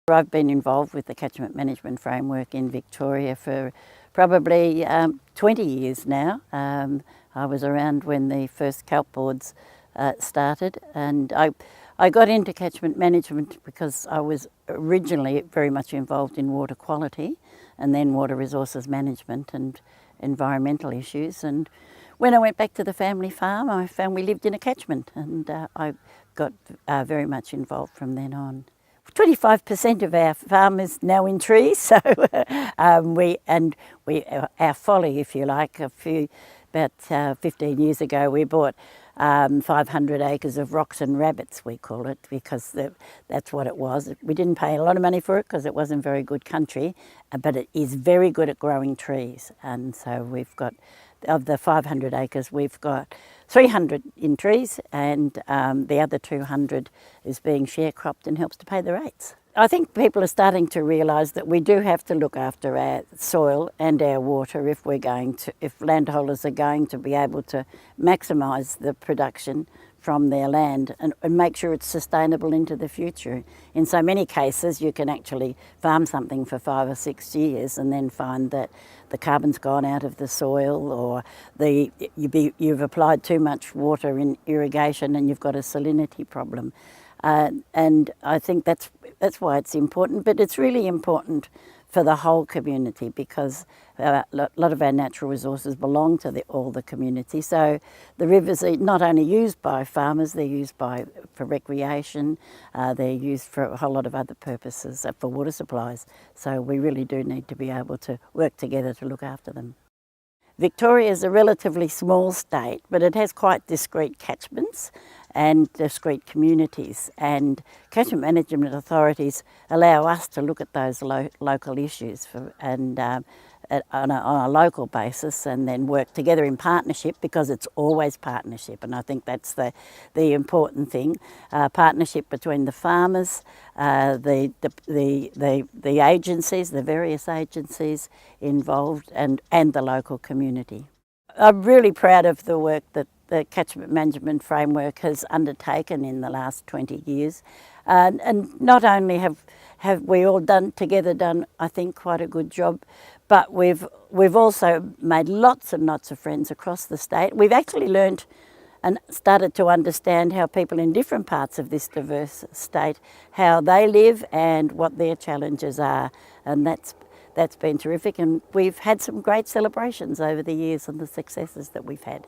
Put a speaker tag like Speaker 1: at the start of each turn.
Speaker 1: I've been involved with the catchment management framework in Victoria for probably 20 years now. I was around when the first kelp boards started, and I got into catchment management because I was originally very much involved in water quality and then water resources management and environmental issues. And when I went back to the family farm, I found we lived in a catchment, and I got very much involved from then on. 25% of our farm is now in trees, so our folly, if you like, about 15 years ago, we bought 500 acres of rocks and rabbits, we call it, because that's what it was. We didn't pay a lot of money for it because it wasn't very good country, but it is very good at growing trees. And so we've got, of the 500 acres, we've got 300 in trees, and the other 200 is being share-cropped and helps to pay the rates. I think people are starting to realise that we do have to look after our soil and our water if landholders are going to be able to maximise the production from their land and make sure it's sustainable into the future. In so many cases, you can actually farm something for 5 or 6 years and then find that the carbon's gone out of the soil, or you've applied too much water in irrigation and you've got a salinity problem. And I think that's why it's important, but it's really important for the whole community, because a lot of our natural resources belong to all the community. So the rivers are not only used by farmers, they're used for recreation, they're used for a whole lot of other purposes, for water supplies. So we really do need to be able to work together to look after them. Victoria is a relatively small state, but it has quite discrete catchments and discrete communities, and catchment management authorities allow us to look at those local issues on a local basis, and then work together in partnership, because it's always partnership, and I think that's the important thing. Partnership between the farmers, the agencies, the various agencies involved, and the local community. I'm really proud of the work that the Catchment Management Framework has undertaken in the last 20 years. And not only have we all done, I think, quite a good job, but we've also made lots and lots of friends across the state. We've actually learnt and started to understand how people in different parts of this diverse state, how they live and what their challenges are. And that's been terrific, and we've had some great celebrations over the years and the successes that we've had.